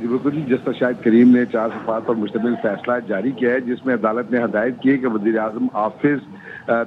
جی بالکل جی، جس پر شاہد کریم نے 4 صفحات پر مشتمل فیصلہ جاری کیا ہے، جس میں عدالت نے ہدایت کی ہے کہ وزیر اعظم آفس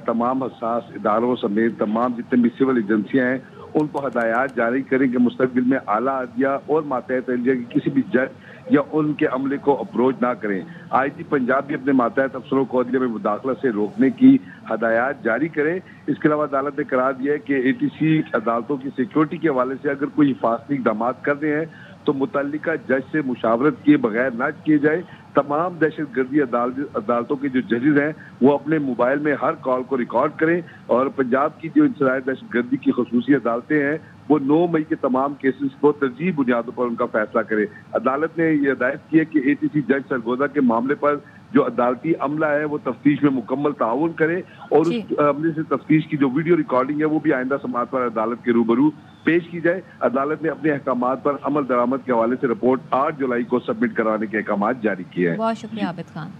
تمام حساس اداروں سمیت تمام جتنے بھی سول ایجنسیاں ہیں ان کو ہدایات جاری کریں کہ مستقبل میں اعلیٰ عدلیہ اور ماتحت عدلیہ کی کسی بھی جج یا ان کے عملے کو اپروچ نہ کریں۔ آئی جی پنجاب بھی اپنے ماتحت افسروں کو عدلیہ میں مداخلت سے روکنے کی ہدایات جاری کریں۔ اس کے علاوہ عدالت نے قرار دیا ہے کہ اے ٹی سی عدالتوں کی سیکیورٹی کے حوالے سے اگر کوئی حفاظتی اقدامات کر رہے ہیں تو متعلقہ جج سے مشاورت کیے بغیر نہ کیے جائے۔ تمام دہشت گردی عدالتوں کے جو ججز ہیں وہ اپنے موبائل میں ہر کال کو ریکارڈ کریں، اور پنجاب کی جو انسداد دہشت گردی کی خصوصی عدالتیں ہیں وہ 9 مئی کے تمام کیسز کو ترجیحی بنیادوں پر ان کا فیصلہ کرے۔ عدالت نے یہ ہدایت کی ہے کہ اے ٹی سی جج سرگودا کے معاملے پر جو عدالتی عملہ ہے وہ تفتیش میں مکمل تعاون کرے، اور اس عملے سے تفتیش کی جو ویڈیو ریکارڈنگ ہے وہ بھی آئندہ سماعت پر عدالت کے روبرو پیش کی جائے۔ عدالت نے اپنے احکامات پر عمل درآمد کے حوالے سے رپورٹ 8 جولائی کو سبمٹ کرانے کے احکامات جاری کیے ہیں۔ بہت شکریہ عابد خان۔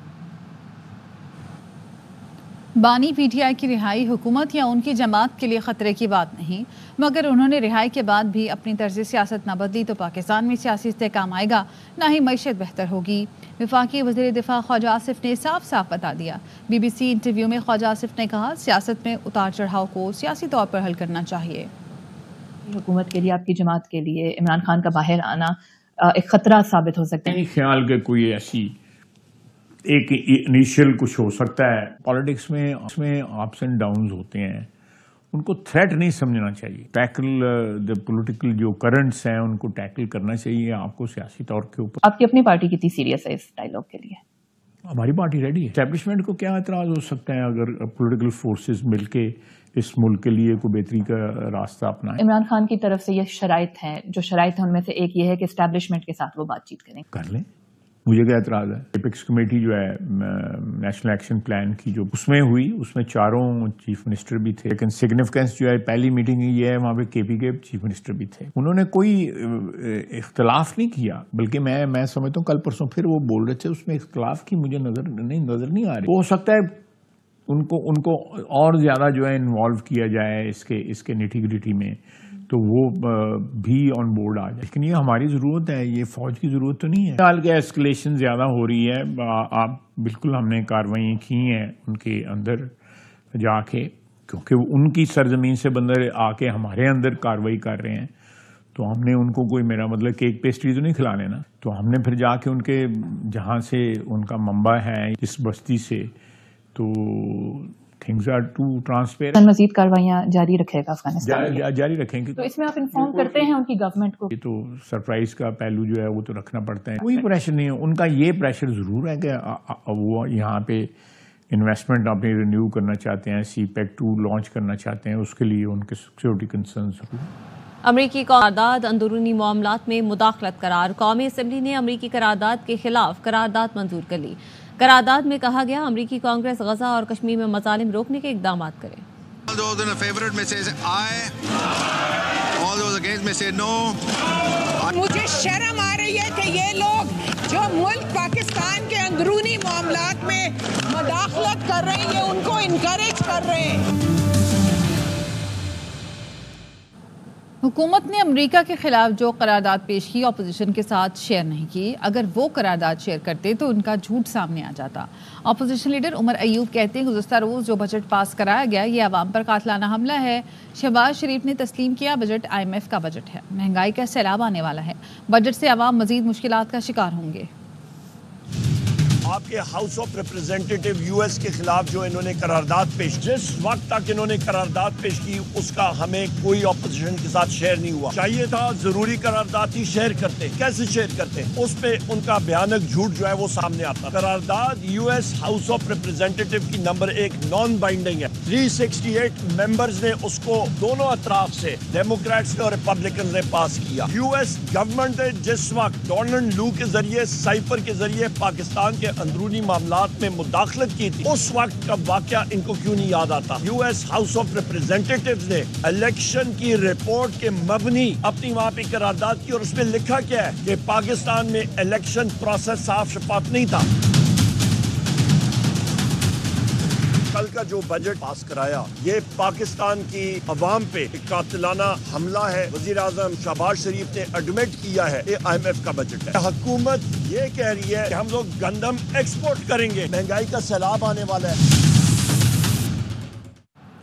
بانی پی ٹی آئی کی رہائی حکومت یا ان کی جماعت کے لیے خطرے کی بات نہیں، مگر انہوں نے رہائی کے بعد بھی اپنی طرز سیاست نہ بدلی تو پاکستان میں سیاسی استحکام آئے گا، نہ ہی معیشت بہتر ہوگی۔ وفاقی وزیر دفاع خواجہ آصف نے صاف صاف بتا دیا۔ بی بی سی انٹرویو میں خواجہ آصف نے کہا سیاست میں اتار چڑھاؤ کو سیاسی طور پر حل کرنا چاہیے۔ حکومت کے لیے، آپ کی جماعت کے لیے عمران خان کا باہر آنا ایک خطرہ ثابت ہو سکتا ہے؟ نہیں خیال کہ کوئی ایسی ایک انیشیل کچھ ہو سکتا ہے۔ پالیٹکس میں اپس اینڈ ڈاؤنز ہوتے ہیں، ان کو تھریٹ نہیں سمجھنا چاہیے۔ ٹیکل دا پولیٹیکل جو کرنٹس ہیں ان کو ٹیکل کرنا چاہیے آپ کو سیاسی طور کے اوپر۔ آپ کی اپنی پارٹی کتنی سیریس ہے اس ڈائیلاگ کے لیے؟ ہماری پارٹی ریڈی ہے۔ اسٹیبلشمنٹ کو کیا اعتراض ہو سکتا ہے اگر پولیٹیکل فورسز مل کے اس ملک کے لیے کوئی بہتری کا راستہ اپنائیں؟ عمران خان کی طرف سے یہ شرائط ہیں، جو شرائط ہیں ان میں سے ایک یہ ہے کہ اسٹیبلشمنٹ کے ساتھ وہ بات چیت کریں۔ کر لیں، مجھے کیا اعتراض ہے؟ ایپیکس کمیٹی جو ہے نیشنل ایکشن پلان کی جو اس میں ہوئی، اس میں 4 چیف منسٹر بھی تھے، لیکن سگنیفیکینس جو ہے پہلی میٹنگ یہ ہے وہاں پہ کے پی کے چیف منسٹر بھی تھے۔ انہوں نے کوئی اختلاف نہیں کیا، بلکہ میں سمجھتا ہوں کل پرسوں پھر وہ بول رہے تھے اس میں اختلاف کی مجھے نظر نہیں آ رہی۔ ہو سکتا ہے ان کو اور زیادہ جو ہے انوالو کیا جائے اس کے نیٹی گریٹی میں، تو وہ بھی آن بورڈ آ جائے، لیکن یہ ہماری ضرورت ہے، یہ فوج کی ضرورت تو نہیں ہے۔ فی الحال کیا ایسکلیشن زیادہ ہو رہی ہے، آپ بالکل ہم نے کارروائیاں کی ہیں ان کے اندر جا کے، کیونکہ ان کی سرزمین سے بندر آ کے ہمارے اندر کارروائی کر رہے ہیں، تو ہم نے ان کو کوئی میرا مطلب کیک پیسٹری تو نہیں کھلانے نا، تو ہم نے پھر جا کے ان کے جہاں سے ان کا منبع ہے اس بستی سے، تو things are too transparent۔ مزید کاروائیاں جاری رکھے گا افغانستان؟ جاری رکھیں گے۔ تو اس میں آپ انفارم کرتے ہیں ان کی گورنمنٹ کو؟ یہ تو سرپرائز کا پہلو جو ہے وہ تو رکھنا پڑتا ہے، کوئی پریشر نہیں ہے ان کا۔ یہ پریشر ضرور ہے کہ وہ یہاں پہ انویسٹمنٹ اپنی رینیو کرنا چاہتے ہیں، سی پیک 2 لانچ کرنا چاہتے ہیں، اس کے لیے ان کے سیکورٹی کنسرن ضرور۔ امریکی قرارداد اندرونی معاملات میں مداخلت قرار۔ قومی اسمبلی نے امریکی قرارداد کے خلاف قرارداد منظور کر لی۔ قرارداد میں کہا گیا امریکی کانگریس غزہ اور کشمیر میں مظالم روکنے کے اقدامات کرے۔ مجھے شرم آ رہی ہے کہ یہ لوگ جو ملک پاکستان کے اندرونی معاملات میں مداخلت کر رہے ہیں یہ ان کو انکریج کر رہے ہیں۔ حکومت نے امریکہ کے خلاف جو قرارداد پیش کی اپوزیشن کے ساتھ شیئر نہیں کی، اگر وہ قرارداد شیئر کرتے تو ان کا جھوٹ سامنے آ جاتا۔ اپوزیشن لیڈر عمر ایوب کہتے ہیں گزشتہ روز جو بجٹ پاس کرایا گیا یہ عوام پر قاتلانہ حملہ ہے۔ شہباز شریف نے تسلیم کیا بجٹ IMF کا بجٹ ہے، مہنگائی کا سیلاب آنے والا ہے، بجٹ سے عوام مزید مشکلات کا شکار ہوں گے۔ آپ کے ہاؤس آف ریپرزینٹیٹیو US کے خلاف جو انہوں نے قرارداد پیش، جس وقت تک انہوں نے قرارداد پیش کی اس کا ہمیں کوئی اپوزیشن کے ساتھ شیئر نہیں ہوا۔ چاہیے تھا ضروری قرارداد ہی شیئر کرتے، کیسے شیئر کرتے؟ اس پہ ان کا بھیانک جھوٹ جو ہے وہ سامنے آتا۔ قرارداد US ہاؤس آف ریپرزینٹیٹیو کی نمبر 1 نان بائنڈنگ ہے۔ 368 ممبرز نے اس کو دونوں اطراف سے ڈیموکریٹس اور ریپبلکنز نے پاس کیا۔ US گورنمنٹ نے جس وقت ڈونلڈ لو کے ذریعے، سائپر کے ذریعے پاکستان کے اندرونی معاملات میں مداخلت کی تھی، اس وقت کا واقعہ ان کو کیوں نہیں یاد آتا؟ US ہاؤس آف ریپرزینٹیٹیوز نے الیکشن کی رپورٹ کے مبنی اپنی وہاں پہ قرارداد کی، اور اس میں لکھا کیا ہے کہ پاکستان میں الیکشن پروسیس صاف شفاف نہیں تھا۔ سال کا جو بجٹ پاس کرایا یہ پاکستان کی عوام پہ ایک قاتلانہ حملہ ہے. وزیر اعظم شہباز شریف نے ایڈمٹ کیا ہے یہ IMF کا بجٹ ہے. حکومت یہ کہہ رہی ہے کہ ہم لوگ گندم ایکسپورٹ کریں گے, مہنگائی کا سیلاب آنے والا ہے.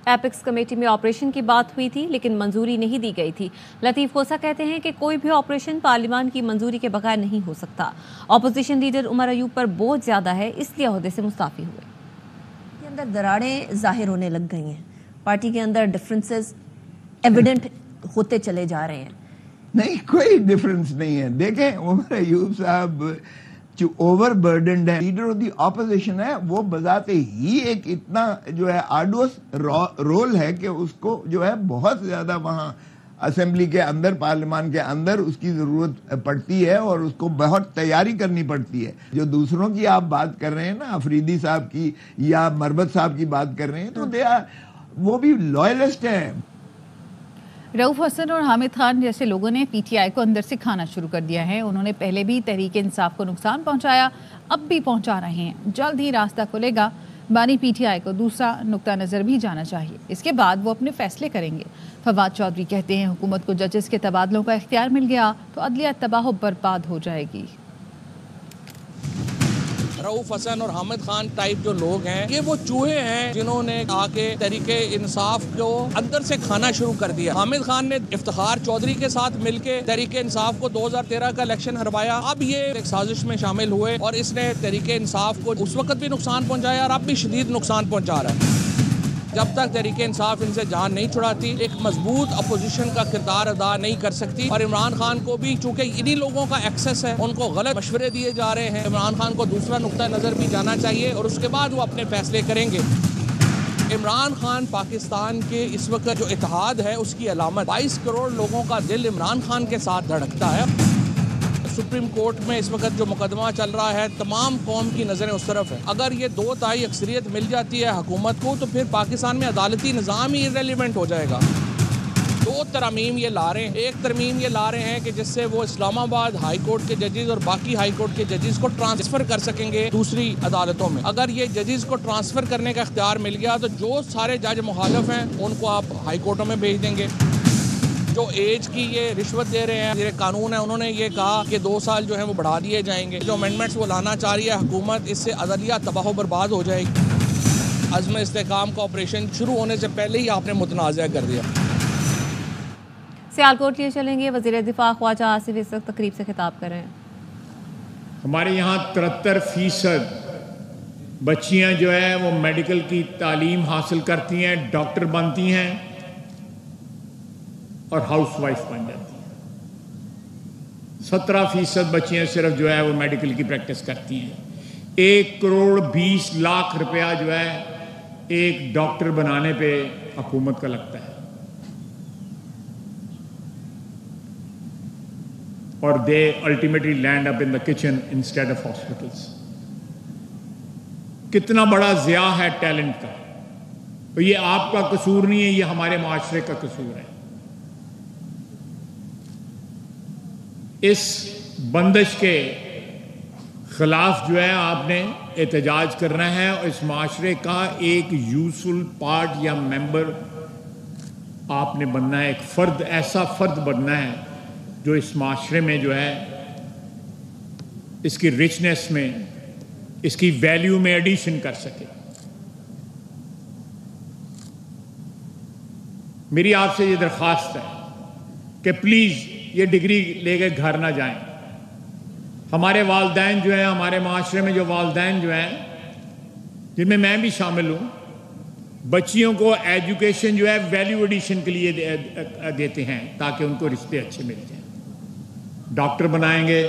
ایپیکس کمیٹی میں آپریشن کی بات ہوئی تھی لیکن منظوری نہیں دی گئی تھی. لطیف کھوسہ کہتے ہیں کہ کوئی بھی آپریشن پارلیمان کی منظوری کے بغیر نہیں ہو سکتا. اپوزیشن لیڈر عمر ایوب پر بوجھ زیادہ ہے اس لیے عہدے سے مستعفی ہوئے. کے اندر دراڑیں ظاہر ہونے لگ گئی ہیں, پارٹی کے اندر ڈفرینسز ایویڈنٹ ہوتے چلے جا رہے ہیں. نہیں, کوئی ڈفرینس نہیں ہے. دیکھیں عمر ایوب صاحب جو اوور برڈنڈ ہے, لیڈر آف دی اپوزیشن ہے, وہ بذات ہی ایک اتنا جو ہے آرڈوس رول ہے کہ اس کو جو ہے بہت زیادہ وہاں اسمبلی کے اندر, پارلیمان کے اندر اس کی ضرورت پڑتی ہے اور اس کو بہت تیاری کرنی پڑتی ہے. جو دوسروں کی آپ بات کر رہے ہیں نا, افریدی صاحب کی یا مربت صاحب کی بات کر رہے ہیں, تو وہ بھی لوائلسٹ ہیں. رؤوف حسن اور حامد خان جیسے لوگوں نے پی ٹی آئی کو اندر سے کھانا شروع کر دیا ہے. انہوں نے پہلے بھی تحریک انصاف کو نقصان پہنچایا, اب بھی پہنچا رہے ہیں. جلد ہی راستہ کھلے گا. بانی پی ٹی آئی کو دوسرا نقطہ نظر بھی جانا چاہیے, اس کے بعد وہ اپنے فیصلے کریں گے. فواد چودھری کہتے ہیں حکومت کو ججز کے تبادلوں کا اختیار مل گیا تو عدلیہ تباہ و برباد ہو جائے گی. رؤوف حسن اور حامد خان ٹائپ جو لوگ ہیں یہ وہ چوہے ہیں جنہوں نے آ کے تحریک انصاف کو اندر سے کھانا شروع کر دیا. حامد خان نے افتخار چودھری کے ساتھ مل کے تحریک انصاف کو 2013 کا الیکشن ہروایا. اب یہ ایک سازش میں شامل ہوئے اور اس نے تحریک انصاف کو اس وقت بھی نقصان پہنچایا اور اب بھی شدید نقصان پہنچا رہا ہے. جب تک تحریک انصاف ان سے جان نہیں چھڑاتی ایک مضبوط اپوزیشن کا کردار ادا نہیں کر سکتی. اور عمران خان کو بھی چونکہ انہی لوگوں کا ایکسس ہے, ان کو غلط مشورے دیے جا رہے ہیں. عمران خان کو دوسرا نقطہ نظر بھی جانا چاہیے اور اس کے بعد وہ اپنے فیصلے کریں گے. عمران خان پاکستان کے اس وقت جو اتحاد ہے اس کی علامت. 22 کروڑ لوگوں کا دل عمران خان کے ساتھ دھڑکتا ہے. سپریم کورٹ میں اس وقت جو مقدمہ چل رہا ہے تمام قوم کی نظریں اس طرف ہیں. اگر یہ 2/3 اکثریت مل جاتی ہے حکومت کو تو پھر پاکستان میں عدالتی نظام ہی irrelevant ہو جائے گا. 2 ترمیم یہ لا رہے ہیں. ایک ترمیم یہ لا رہے ہیں کہ جس سے وہ اسلام آباد ہائی کورٹ کے ججز اور باقی ہائی کورٹ کے ججز کو ٹرانسفر کر سکیں گے دوسری عدالتوں میں. اگر یہ ججز کو ٹرانسفر کرنے کا اختیار مل گیا تو جو سارے جج مخالف ہیں ان کو آپ ہائی کورٹوں میں بھیج دیں گے. جو ایج کی یہ رشوت دے رہے ہیں یہ قانون ہے, انہوں نے یہ کہا کہ 2 سال جو ہیں وہ بڑھا دیے جائیں گے. جو امینڈمنٹس وہ لانا چاہ رہی ہے حکومت, اس سے عدلیہ تباہ و برباد ہو جائے گی. عزم استحکام کا آپریشن شروع ہونے سے پہلے ہی آپ نے متنازع کر دیا. سیالکوٹ لیے چلیں گے. وزیر دفاع خواجہ آصف اس وقت تقریب سے خطاب کر رہے ہیں. ہمارے یہاں 73% بچیاں جو ہے وہ میڈیکل کی تعلیم حاصل کرتی ہیں, ڈاکٹر بنتی ہیں اور ہاؤس وائف بن جاتی ہیں. 17% بچیاں صرف جو ہے وہ میڈیکل کی پریکٹس کرتی ہیں. 1 کروڑ 20 لاکھ روپیہ جو ہے ایک ڈاکٹر بنانے پہ حکومت کا لگتا ہے. اور they ultimately land up in the kitchen instead of hospitals. کتنا بڑا ضیاع ہے ٹیلنٹ کا. تو یہ آپ کا قصور نہیں ہے, یہ ہمارے معاشرے کا قصور ہے. اس بندش کے خلاف جو ہے آپ نے احتجاج کرنا ہے اور اس معاشرے کا ایک یوزفل پارٹ یا ممبر آپ نے بننا ہے. ایک فرد, ایسا فرد بننا ہے جو اس معاشرے میں جو ہے اس کی رچنس میں, اس کی ویلیو میں ایڈیشن کر سکے. میری آپ سے یہ درخواست ہے کہ پلیز یہ ڈگری لے کے گھر نہ جائیں. ہمارے والدین جو ہیں, ہمارے معاشرے میں جو والدین جو ہیں, جن میں میں بھی شامل ہوں, بچیوں کو ایجوکیشن جو ہے ویلیو ایڈیشن کے لیے دیتے ہیں تاکہ ان کو رشتے اچھے مل جائیں. ڈاکٹر بنائیں گے,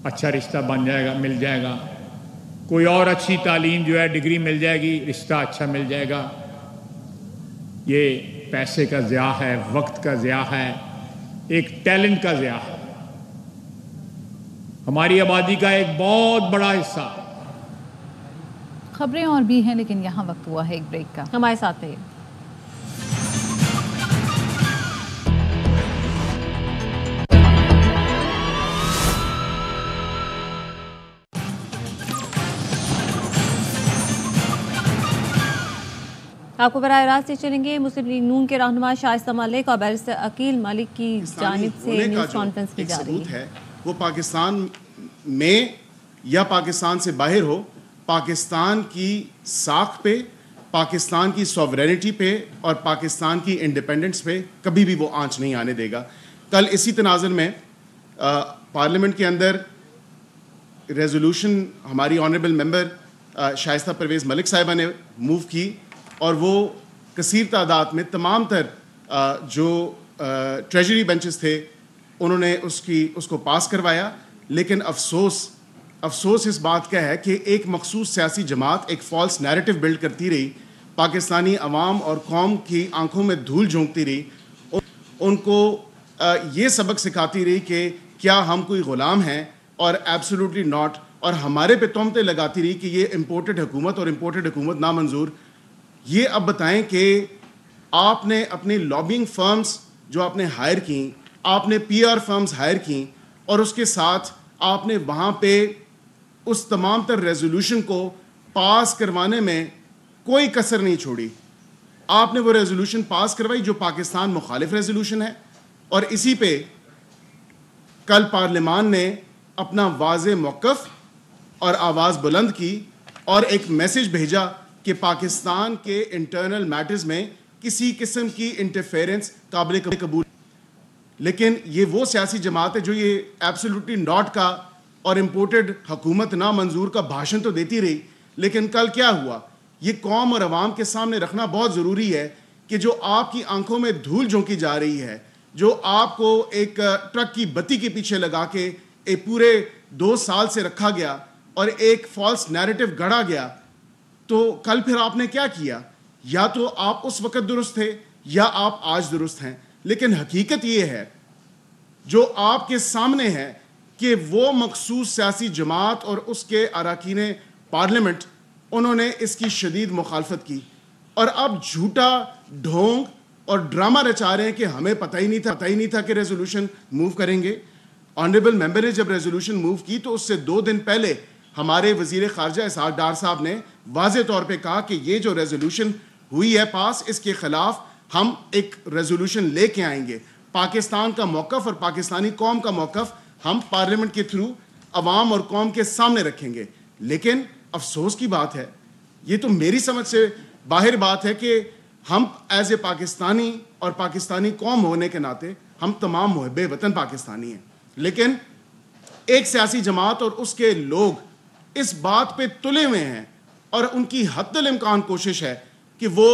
اچھا رشتہ بن جائے گا, مل جائے گا. کوئی اور اچھی تعلیم جو ہے ڈگری مل جائے گی, رشتہ اچھا مل جائے گا. یہ پیسے کا ضیاع ہے, وقت کا ضیاع ہے, ایک ٹیلنٹ کا ضیاع ہے. ہماری آبادی کا ایک بہت بڑا حصہ. خبریں اور بھی ہیں لیکن یہاں وقت ہوا ہے ایک بریک کا. ہمارے ساتھ رہیے. آپ کو براہ راست سے چلیں گے مسلم لیگ نون کے رہنما شائستہ ملک اور بیرسٹر عقیل ملک کی جانب سے نیوز کانفرنس کی جا رہی ہے. وہ پاکستان میں یا پاکستان سے باہر ہو، پاکستان کی ساکھ پہ، پاکستان کی سوورینٹی پہ اور پاکستان کی انڈیپینڈنس پہ کبھی بھی وہ آنچ نہیں آنے دے گا. کل اسی تناظر میں پارلیمنٹ کے اندر ریزولوشن ہماری آنریبل ممبر شائستہ پرویز ملک صاحبہ نے موو کی اور وہ کثیر تعداد میں تمام تر جو ٹریجری بینچز تھے انہوں نے اس کو پاس کروایا. لیکن افسوس اس بات کا ہے کہ ایک مخصوص سیاسی جماعت ایک فالس نیریٹو بلڈ کرتی رہی، پاکستانی عوام اور قوم کی آنکھوں میں دھول جھونکتی رہی، ان کو یہ سبق سکھاتی رہی کہ کیا ہم کوئی غلام ہیں اور ایبسولوٹلی ناٹ، اور ہمارے پہ تہمتیں لگاتی رہی کہ یہ امپورٹڈ حکومت اور امپورٹڈ حکومت نامنظور. یہ اب بتائیں کہ آپ نے اپنی لابنگ فرمز جو آپ نے ہائر کیں، آپ نے پی آر فرمز ہائر کیں اور اس کے ساتھ آپ نے وہاں پہ اس تمام تر ریزولوشن کو پاس کروانے میں کوئی کسر نہیں چھوڑی. آپ نے وہ ریزولوشن پاس کروائی جو پاکستان مخالف ریزولوشن ہے، اور اسی پہ کل پارلیمان نے اپنا واضح موقف اور آواز بلند کی اور ایک میسج بھیجا کہ پاکستان کے انٹرنل میٹرز میں کسی قسم کی انٹرفیرنس قابل قبول. لیکن یہ وہ سیاسی جماعت ہے جو یہ ایبسولوٹلی ناٹ کا اور امپورٹڈ حکومت نامنظور کا بھاشن تو دیتی رہی، لیکن کل کیا ہوا؟ یہ قوم اور عوام کے سامنے رکھنا بہت ضروری ہے کہ جو آپ کی آنکھوں میں دھول جھونکی جا رہی ہے، جو آپ کو ایک ٹرک کی بتی کے پیچھے لگا کے ایک پورے 2 سال سے رکھا گیا اور ایک فالس نیریٹو گڑھا گیا، تو کل پھر آپ نے کیا کیا؟ یا تو آپ اس وقت درست تھے یا آپ آج درست ہیں. لیکن حقیقت یہ ہے جو آپ کے سامنے ہے کہ وہ مخصوص سیاسی جماعت اور اس کے اراکین پارلیمنٹ انہوں نے اس کی شدید مخالفت کی، اور اب جھوٹا ڈھونگ اور ڈرامہ رچا رہے ہیں کہ ہمیں پتہ ہی نہیں تھا کہ ریزولوشن موو کریں گے. آنریبل ممبر نے جب ریزولوشن موو کی تو اس سے 2 دن پہلے ہمارے وزیر خارجہ اسحاق ڈار صاحب نے واضح طور پہ کہا کہ یہ جو ریزولوشن ہوئی ہے پاس، اس کے خلاف ہم ایک ریزولوشن لے کے آئیں گے. پاکستان کا موقف اور پاکستانی قوم کا موقف ہم پارلیمنٹ کے تھرو عوام اور قوم کے سامنے رکھیں گے. لیکن افسوس کی بات ہے، یہ تو میری سمجھ سے باہر بات ہے کہ ہم ایز اے پاکستانی اور پاکستانی قوم ہونے کے ناطے ہم تمام محب وطن پاکستانی ہیں، لیکن ایک سیاسی جماعت اور اس کے لوگ اس بات پہ تلے ہوئے ہیں اور ان کی حتی الامکان کوشش ہے کہ وہ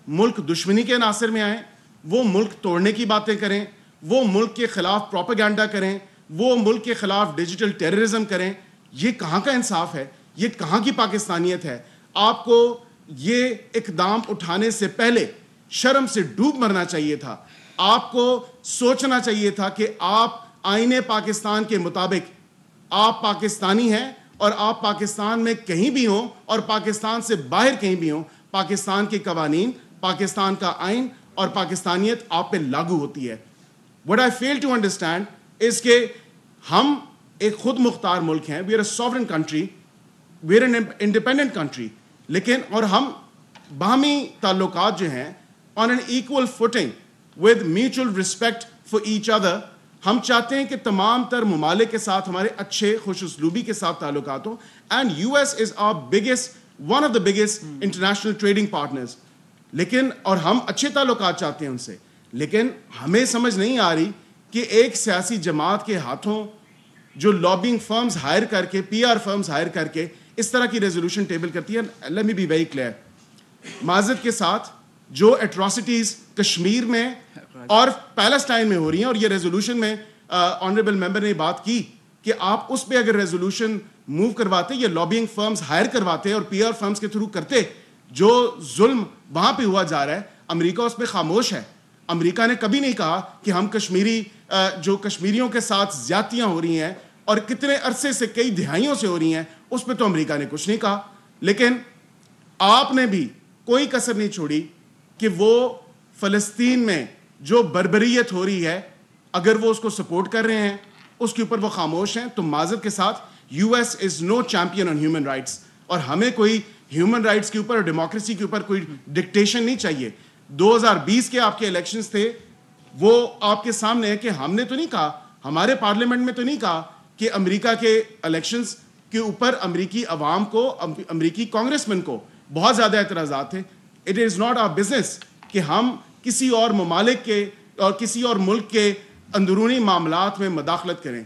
ملک دشمنی کے عناصر میں آئیں، وہ ملک توڑنے کی باتیں کریں، وہ ملک کے خلاف پروپیگنڈا کریں، وہ ملک کے خلاف ڈیجیٹل ٹیررزم کریں. یہ کہاں کا انصاف ہے؟ یہ کہاں کی پاکستانیت ہے؟ آپ کو یہ اقدام اٹھانے سے پہلے شرم سے ڈوب مرنا چاہیے تھا. آپ کو سوچنا چاہیے تھا کہ آپ آئین پاکستان کے مطابق آپ پاکستانی ہیں، اور آپ پاکستان میں کہیں بھی ہوں اور پاکستان سے باہر کہیں بھی ہوں، پاکستان کے قوانین، پاکستان کا آئین اور پاکستانیت آپ پہ لاگو ہوتی ہے. What I fail to understand is کہ ہم ایک خود مختار ملک ہیں، we are a sovereign country, we are an independent country, لیکن اور ہم باہمی تعلقات جو ہیں on an equal footing with mutual respect for each other. ہم چاہتے ہیں کہ تمام تر ممالک کے ساتھ ہمارے اچھے خوش اسلوبی کے ساتھ تعلقات ہوں، and US is our biggest, one of the biggest international trading partners. لیکن اور ہم اچھے تعلقات چاہتے ہیں ان سے، لیکن ہمیں سمجھ نہیں آ رہی کہ ایک سیاسی جماعت کے ہاتھوں جو لابنگ فرمز ہائر کر کے، پی آر فرمز ہائر کر کے اس طرح کی ریزولوشن ٹیبل کرتی ہے. Let me be very clear, معذرت کے ساتھ جو ایٹراسٹیز کشمیر میں اور پیلسٹائن میں ہو رہی ہیں، اور یہ ریزولوشن میں آنریبل ممبر نے بات کی کہ آپ اس پہ اگر ریزولوشن موو کرواتے یا لابنگ فرمز ہائر کرواتے اور پی آر فرمز کے تھرو کرتے، جو ظلم وہاں پہ ہوا جا رہا ہے، امریکہ اس پہ خاموش ہے. امریکہ نے کبھی نہیں کہا کہ ہم جو کشمیریوں کے ساتھ زیادتیاں ہو رہی ہیں اور کتنے عرصے سے، کئی دہائیوں سے ہو رہی ہیں، اس پہ تو امریکہ نے کچھ نہیں کہا. لیکن آپ نے بھی کوئی کسر نہیں چھوڑی کہ وہ فلسطین میں جو بربریت ہو رہی ہے، اگر وہ اس کو سپورٹ کر رہے ہیں، اس کے اوپر وہ خاموش ہیں. تو معذرت کے ساتھ US is no champion on human rights، اور ہمیں کوئی ہیومن رائٹس کے اوپر اور ڈیموکریسی کے اوپر کوئی ڈکٹیشن نہیں چاہیے. 2020 کے آپ کے الیکشنز تھے, وہ آپ کے سامنے ہے کہ ہم نے تو نہیں کہا, ہمارے پارلیمنٹ میں تو نہیں کہا کہ امریکہ کے الیکشنز کے اوپر امریکی عوام کو, امریکی کانگریسمین کو بہت زیادہ اعتراضات تھے. It is not our business کہ ہم کسی اور ممالک کے اور کسی اور ملک کے اندرونی معاملات میں مداخلت کریں.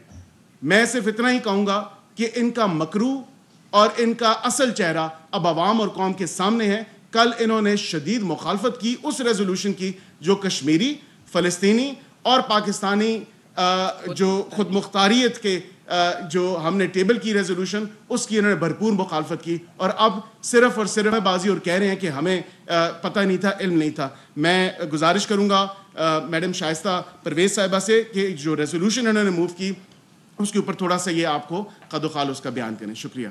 میں صرف اتنا ہی کہوں گا کہ ان کا مکرو اور ان کا اصل چہرہ اب عوام اور قوم کے سامنے ہے. کل انہوں نے شدید مخالفت کی اس ریزولوشن کی جو کشمیری, فلسطینی اور پاکستانی جو خود مختاریت کے جو ہم نے ٹیبل کی ریزولوشن, اس کی انہوں نے بھرپور مخالفت کی, اور اب صرف اور صرف بازی اور کہہ رہے ہیں کہ ہمیں پتہ نہیں تھا, علم نہیں تھا. میں گزارش کروں گا میڈم شائستہ پرویز صاحبہ سے کہ جو ریزولوشن انہوں نے موو کی اس کے اوپر تھوڑا سا یہ آپ کو قد و خال اس کا بیان کریں. شکریہ.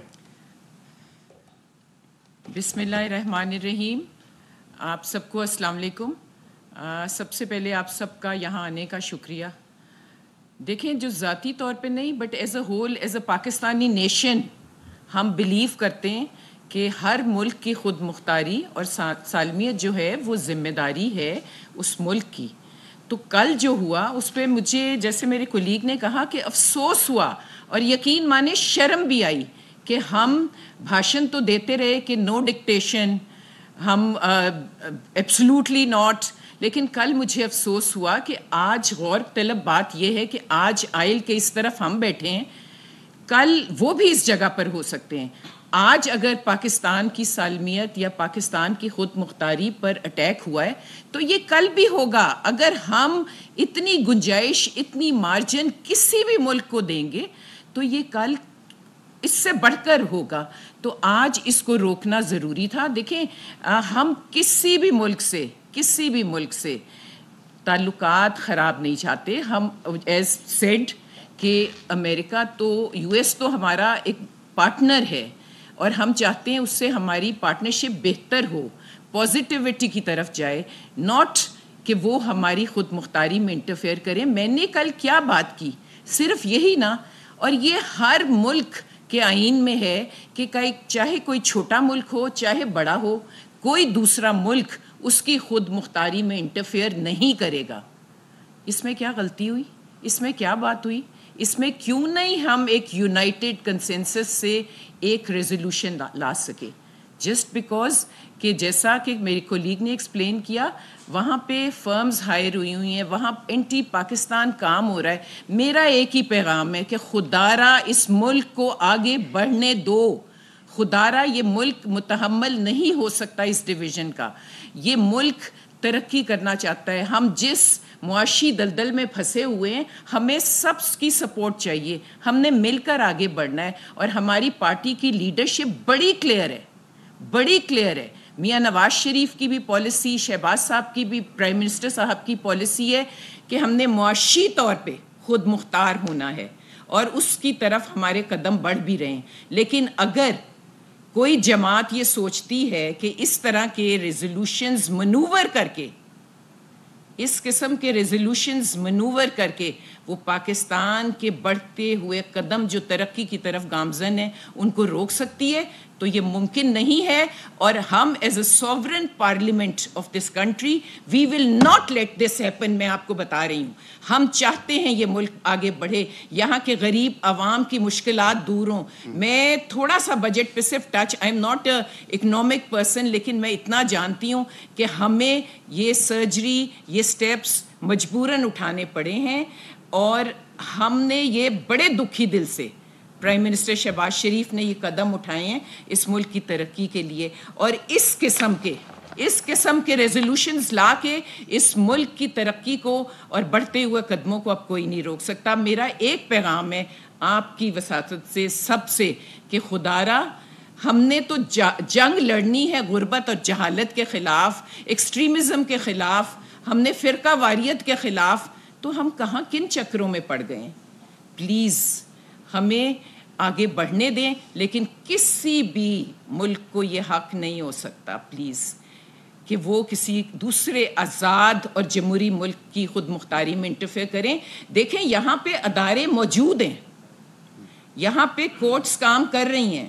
بسم اللہ الرحمن الرحیم. آپ سب کو السلام علیکم. سب سے پہلے آپ سب کا یہاں آنے کا شکریہ. دیکھیں, جو ذاتی طور پہ نہیں but as a whole, as a Pakistani nation, ہم بلیو کرتے ہیں کہ ہر ملک کی خود مختاری اور سالمیت جو ہے وہ ذمہ داری ہے اس ملک کی. تو کل جو ہوا اس پہ مجھے, جیسے میرے کولیگ نے کہا, کہ افسوس ہوا اور یقین مانے شرم بھی آئی کہ ہم بھاشن تو دیتے رہے کہ نو ڈکٹیشن, ہم ایبسلوٹلی ناٹ, لیکن کل مجھے افسوس ہوا کہ آج غور طلب بات یہ ہے کہ آج آئل کے اس طرف ہم بیٹھے ہیں, کل وہ بھی اس جگہ پر ہو سکتے ہیں. آج اگر پاکستان کی سالمیت یا پاکستان کی خود مختاری پر اٹیک ہوا ہے تو یہ کل بھی ہوگا. اگر ہم اتنی گنجائش, اتنی مارجن کسی بھی ملک کو دیں گے تو یہ کل اس سے بڑھ کر ہوگا. تو آج اس کو روکنا ضروری تھا. دیکھیں, ہم کسی بھی ملک سے تعلقات خراب نہیں چاہتے. ہم ایز سیڈ کہ امریکہ تو, یو ایس تو ہمارا ایک پارٹنر ہے اور ہم چاہتے ہیں اس سے ہماری پارٹنرشپ بہتر ہو, پازیٹیوٹی کی طرف جائے, ناٹ کہ وہ ہماری خود مختاری میں انٹرفیئر کریں. میں نے کل کیا بات کی, صرف یہی نا, اور یہ ہر ملک کے آئین میں ہے کہ چاہے کوئی چھوٹا ملک ہو چاہے بڑا ہو, کوئی دوسرا ملک اس کی خود مختاری میں انٹرفیئر نہیں کرے گا. اس میں کیا غلطی ہوئی, اس میں کیا بات ہوئی, اس میں کیوں نہیں ہم ایک یونائٹڈ کنسنسس سے ایک ریزولوشن لا سکے؟ جسٹ بیکاز کہ جیسا کہ میری کولیگ نے ایکسپلین کیا, وہاں پہ فرمز ہائر ہوئی ہیں, وہاں اینٹی پاکستان کام ہو رہا ہے. میرا ایک ہی پیغام ہے کہ خدارا اس ملک کو آگے بڑھنے دو. خدارا یہ ملک متحمل نہیں ہو سکتا اس ڈویژن کا. یہ ملک ترقی کرنا چاہتا ہے. ہم جس معاشی دلدل میں پھنسے ہوئے ہیں, ہمیں سب کی سپورٹ چاہیے. ہم نے مل کر آگے بڑھنا ہے, اور ہماری پارٹی کی لیڈرشپ بڑی کلیئر ہے. میاں نواز شریف کی بھی پالیسی, شہباز صاحب کی بھی, پرائم منسٹر صاحب کی پالیسی ہے کہ ہم نے معاشی طور پہ خود مختار ہونا ہے, اور اس کی طرف ہمارے قدم بڑھ بھی رہے ہیں. لیکن اگر کوئی جماعت یہ سوچتی ہے کہ اس طرح کے ریزولوشنز منور کر کے, اس قسم کے ریزولوشنز منور کر کے وہ پاکستان کے بڑھتے ہوئے قدم جو ترقی کی طرف گامزن ہیں ان کو روک سکتی ہے, تو یہ ممکن نہیں ہے. اور ہم as a sovereign parliament of this country we will not let this happen. میں آپ کو بتا رہی ہوں, ہم چاہتے ہیں یہ ملک آگے بڑھے, یہاں کے غریب عوام کی مشکلات دور ہوں. میں تھوڑا سا بجٹ پہ صرف touch, I am not a economic person, لیکن میں اتنا جانتی ہوں کہ ہمیں یہ سرجری, یہ سٹیپس مجبوراً اٹھانے پڑے ہیں, اور ہم نے یہ بڑے دکھی دل سے, پرائم منسٹر شہباز شریف نے یہ قدم اٹھائے ہیں اس ملک کی ترقی کے لیے, اور اس قسم کے ریزولوشنز لا کے اس ملک کی ترقی کو اور بڑھتے ہوئے قدموں کو اب کوئی نہیں روک سکتا. میرا ایک پیغام ہے آپ کی وساطت سے سب سے کہ خدارا, ہم نے تو جنگ لڑنی ہے غربت اور جہالت کے خلاف, ایکسٹریمزم کے خلاف, ہم نے فرقہ واریت کے خلاف, تو ہم کہاں کن چکروں میں پڑ گئے ہیں. پلیز ہمیں آگے بڑھنے دیں, لیکن کسی بھی ملک کو یہ حق نہیں ہو سکتا پلیز کہ وہ کسی دوسرے آزاد اور جمہوری ملک کی خود مختاری میں انٹرفیئر کریں. دیکھیں, یہاں پہ ادارے موجود ہیں, یہاں پہ کورٹس کام کر رہی ہیں,